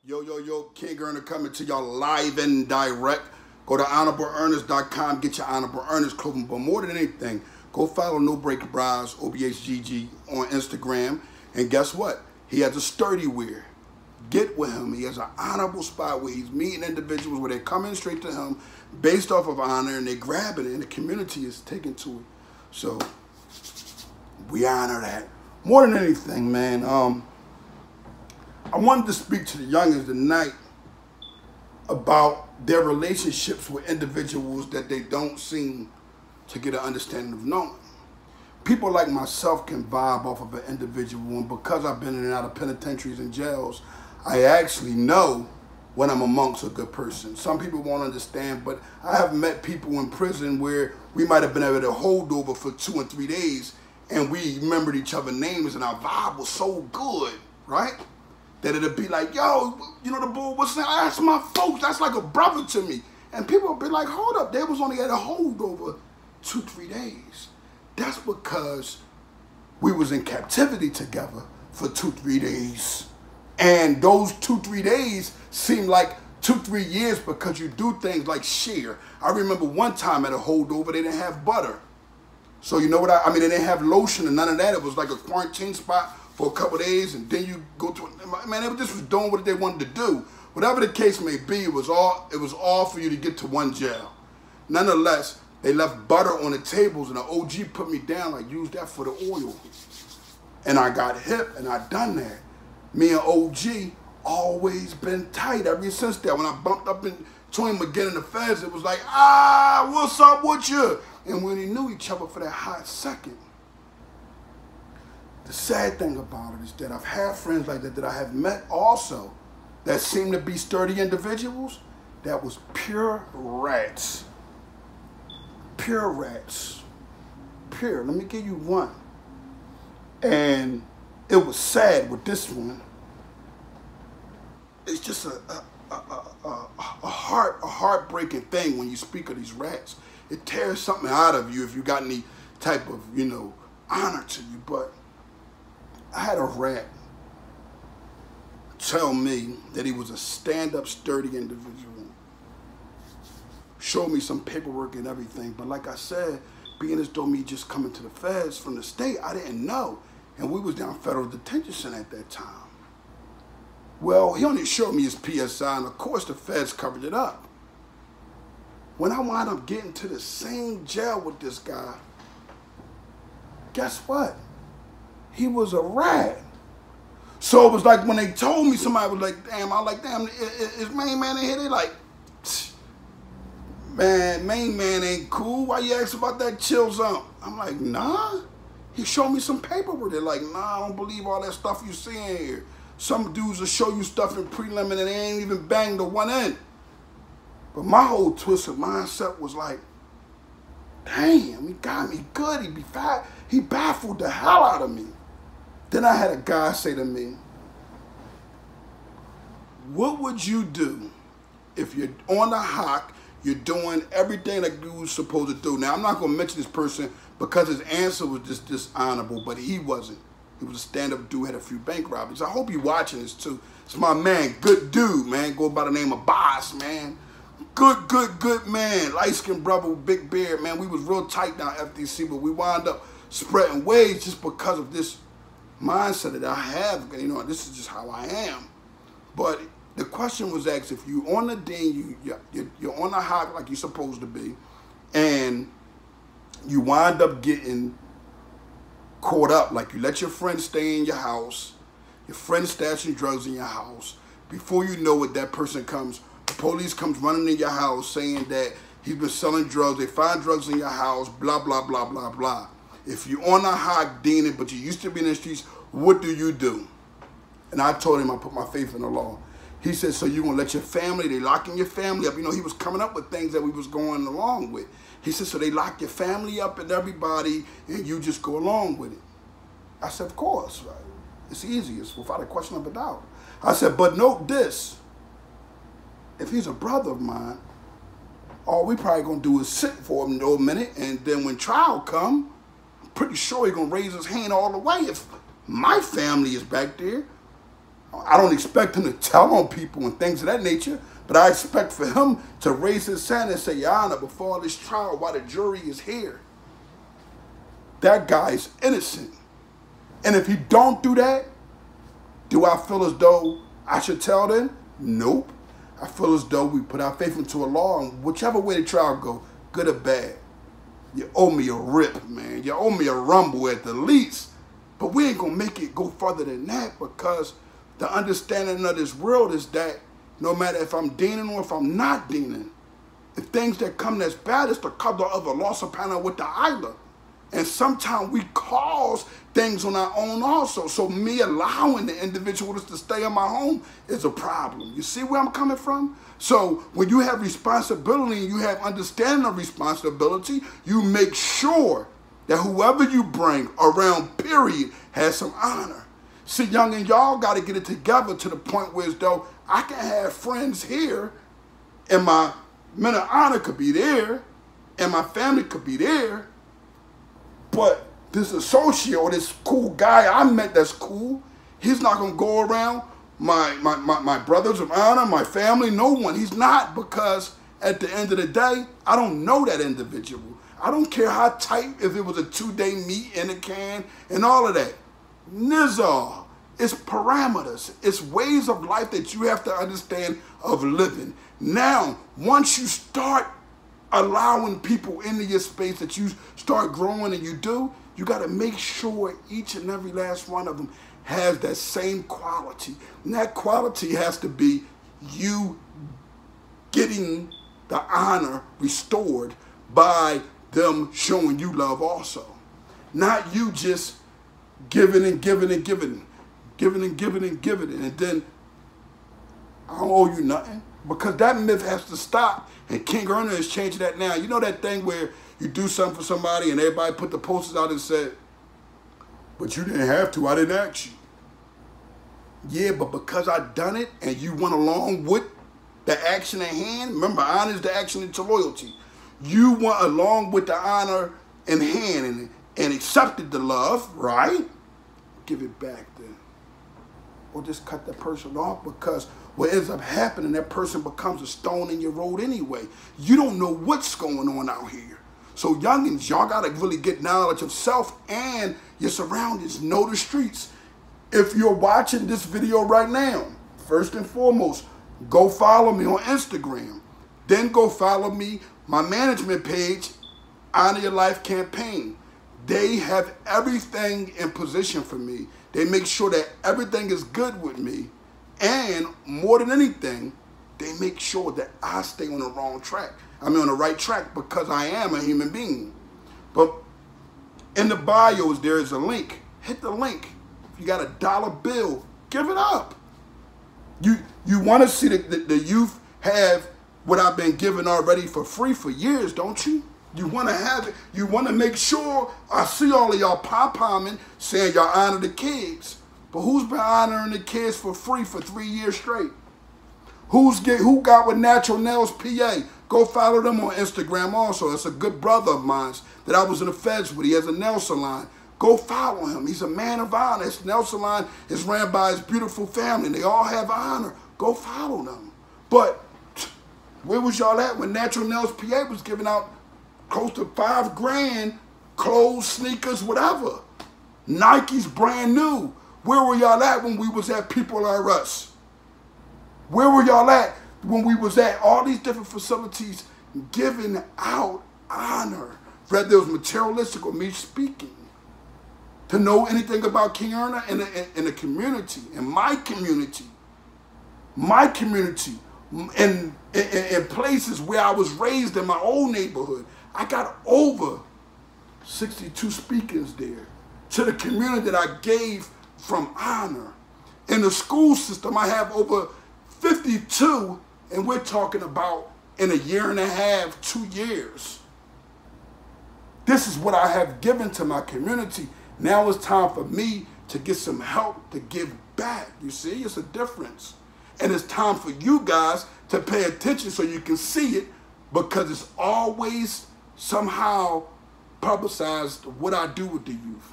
Yo, King Earner coming to y'all live and direct. Go to honorableearners.com, get your Honorable Earners clothing. But more than anything, go follow No Break Bras, OBHGG on Instagram. And guess what? He has a sturdy wear. Get with him. He has an honorable spot where he's meeting individuals where they're coming straight to him based off of honor and they're grabbing it and the community is taking to it. So we honor that. More than anything, man, I wanted to speak to the youngins tonight about their relationships with individuals that they don't seem to get an understanding of knowing. People like myself can vibe off of an individual, and because I've been in and out of penitentiaries and jails, I actually know when I'm amongst a good person. Some people won't understand, but I have met people in prison where we might have been able to hold over for 2 and 3 days, and we remembered each other's names, and our vibe was so good, right? That it'd be like, yo, you know the bull, what's that? That's my folks. That's like a brother to me. And people would be like, hold up, they was only at a holdover 2, 3 days. That's because we was in captivity together for 2, 3 days. And those 2, 3 days seem like 2, 3 years because you do things like share. I remember one time at a holdover, they didn't have butter. So you know what I mean, they didn't have lotion and none of that. It was like a quarantine spot for a couple of days, and then you go to, man, they just was doing what they wanted to do. Whatever the case may be, it was all for you to get to one jail. Nonetheless, they left butter on the tables, and the OG put me down, like, use that for the oil. And I got hip, and I done that. Me and OG always been tight ever since that. When I bumped up into him again in the feds, it was like, what's up with you? And we knew each other for that hot second. The sad thing about it is that I've had friends like that I have met also that seem to be sturdy individuals that was pure rats. Pure rats. Pure. Let me give you one. And it was sad with this one. It's just a heartbreaking thing when you speak of these rats. It tears something out of you if you got any type of, honor to you. But I had a rat tell me that he was a stand-up, sturdy individual. Showed me some paperwork and everything. But like I said, being as though me just coming to the feds from the state, I didn't know. And we was down federal detention center at that time. Well, he only showed me his PSI, and of course the feds covered it up. When I wound up getting to the same jail with this guy, guess what? He was a rat. So it was like when they told me, somebody was like, damn, I was like, damn, is main man in here? They like, man, main man ain't cool. Why you ask about that chill zone? I'm like, nah. He showed me some paperwork. They're like, nah, I don't believe all that stuff you seeing here. Some dudes will show you stuff in prelim and they ain't even banged the one end. But my whole twisted mindset was like, damn, he got me good. He baffled the hell out of me. Then I had a guy say to me, what would you do if you're on the hock, you're doing everything that you were supposed to do? Now, I'm not going to mention this person because his answer was just dishonorable, but he wasn't. He was a stand-up dude, had a few bank robberies. I hope you're watching this, too. It's my man, good dude, man. Go by the name of Boss, man. Good man. Light-skinned brother with big beard, man. We was real tight down FDC, but we wound up spreading waves just because of this mindset that I have. This is just how I am. But the question was asked, if you on the dean, you're on the hot like you're supposed to be, and you wind up getting caught up, like you let your friend stay in your house, your friend stashing drugs in your house, before you know it, that person comes, the police comes running in your house saying that he's been selling drugs, they find drugs in your house, blah, blah, blah, blah, blah. If you're on a hot deaning, but you used to be in the streets, what do you do? And I told him I put my faith in the law. He said, so you gonna let your family, they locking your family up. He was coming up with things that we was going along with. He said, so they lock your family up and everybody, and you just go along with it. I said, of course, right? It's easy, it's without a question of a doubt. I said, but note this, if he's a brother of mine, all we probably gonna do is sit for him a minute, and then when trial come, I'm pretty sure he's gonna raise his hand all the way. If my family is back there, I don't expect him to tell on people and things of that nature, but I expect for him to raise his hand and say, Your Honor, before this trial, while the jury is here, that guy is innocent. And if he don't do that, do I feel as though I should tell them? Nope. I feel as though we put our faith into a law, and whichever way the trial go, good or bad, you owe me a rip, man. You owe me a rumble at the least. But we ain't gonna make it go further than that, because the understanding of this world is that no matter if I'm dealing or if I'm not dealing, if things that come that's bad, it's the color of a loss of panel with the island. And sometimes we cause things on our own also. So me allowing the individuals to stay in my home is a problem. You see where I'm coming from? So when you have responsibility and you have understanding of responsibility, you make sure that whoever you bring around, period, has some honor. See, young and y'all got to get it together to the point where as though I can have friends here and my men of honor could be there and my family could be there, but this associate or this cool guy I met that's cool, he's not going to go around my brothers of honor, my family, no one. He's not, because at the end of the day, I don't know that individual. I don't care how tight, if it was a 2-day meet in a can and all of that. Nizar, it's parameters. It's ways of life that you have to understand of living. Now, once you start allowing people into your space, that you start growing and you got to make sure each and every last one of them has that same quality. And that quality has to be you getting the honor restored by them showing you love also. Not you just giving and giving and giving, giving and giving and giving, and then I don't owe you nothing. Because that myth has to stop, and King Erna is changing that now. You know that thing where you do something for somebody and everybody put the posters out and said, but you didn't have to, I didn't ask you. Yeah, but because I done it and you went along with the action at hand, remember, honor is the action into loyalty. You went along with the honor in hand and accepted the love, right? Give it back then. Or just cut the person off, because what ends up happening, that person becomes a stone in your road anyway. You don't know what's going on out here. So youngins, y'all got to really get knowledge of self and your surroundings. Know the streets. If you're watching this video right now, first and foremost, go follow me on Instagram. Then go follow me, my management page, Honor Your Life Campaign. They have everything in position for me. They make sure that everything is good with me. And more than anything, they make sure that I stay on the wrong track. I'm on the right track, because I am a human being. But in the bios, there is a link. Hit the link. If you got a dollar bill, give it up. You want to see the youth have what I've been giving already for free for years, don't you? You want to have it. You want to make sure I see all of y'all pom-pomming saying y'all honor the kids. But who's been honoring the kids for free for 3 years straight? Who got with Natural Nails PA? Go follow them on Instagram also. That's a good brother of mine that I was in the feds with. He has a nail salon. Go follow him. He's a man of honor. His nail salon is ran by his beautiful family. They all have honor. Go follow them. But where was y'all at when Natural Nails PA was giving out close to $5 grand, clothes, sneakers, whatever? Nike's brand new. Where were y'all at when we was at People Like Us? Where were y'all at when we was at all these different facilities giving out honor, whether it was materialistic or me speaking? To know anything about King Erna in the community, in my community, in places where I was raised in my old neighborhood, I got over 62 speakers there to the community that I gave from honor. In the school system, I have over 52, and we're talking about in a year and a half, 2 years. This is what I have given to my community. Now it's time for me to get some help to give back. You see, it's a difference. And it's time for you guys to pay attention so you can see it, because it's always somehow publicized what I do with the youth.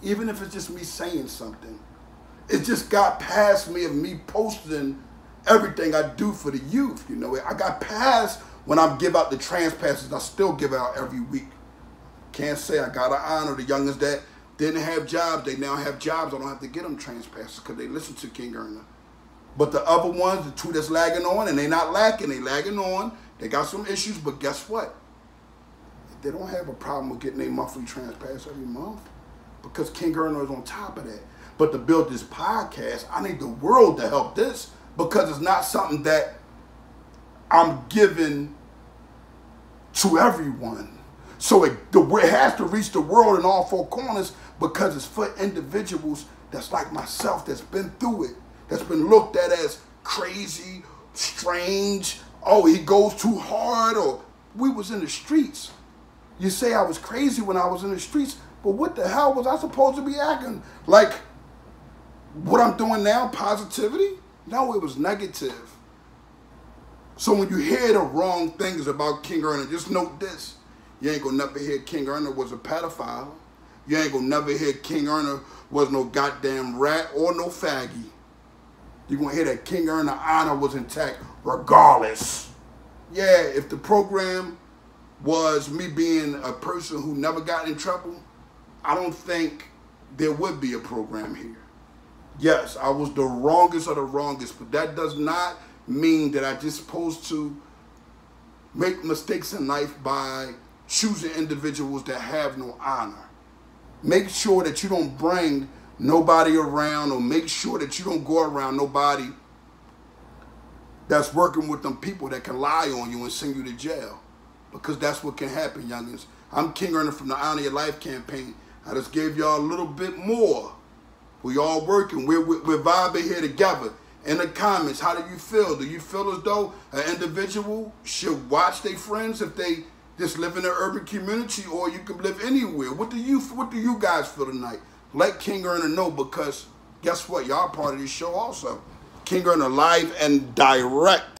Even if it's just me saying something. It just got past me of me posting everything I do for the youth. You know, I got past when I give out the trans passes. I still give out every week. Can't say I gotta honor the youngins that didn't have jobs. They now have jobs. I don't have to get them trans passes because they listen to King Erna. But the other ones, the two that's lagging on, and they not lacking, they lagging on. They got some issues, but guess what? They don't have a problem with getting their monthly trans pass every month because King Erna is on top of that. But to build this podcast, I need the world to help this because it's not something that I'm giving to everyone. So it has to reach the world in all four corners because it's for individuals that's like myself, that's been through it, that's been looked at as crazy, strange, oh, he goes too hard, or we was in the streets. You say I was crazy when I was in the streets, but what the hell was I supposed to be acting? Like, what I'm doing now, positivity? No, it was negative. So when you hear the wrong things about King Erna, just note this. You ain't gonna never hear King Erna was a pedophile. You ain't gonna never hear King Erna was no goddamn rat or no faggy. You're gonna hear that King Erna honor was intact regardless. Yeah, if the program was me being a person who never got in trouble, I don't think there would be a program here. Yes, I was the wrongest of the wrongest, but that does not mean that I just supposed to make mistakes in life by choosing individuals that have no honor. Make sure that you don't bring nobody around, or make sure that you don't go around nobody that's working with them people that can lie on you and send you to jail. Because that's what can happen, youngins. I'm King Erna from the Honor Your Life campaign. I just gave y'all a little bit more. We all working. We're vibing here together. In the comments, how do you feel? Do you feel as though an individual should watch their friends if they just live in an urban community, or you can live anywhere? What do you guys feel tonight? Let King Erna know, because guess what? Y'all part of this show also. King Erna live and direct.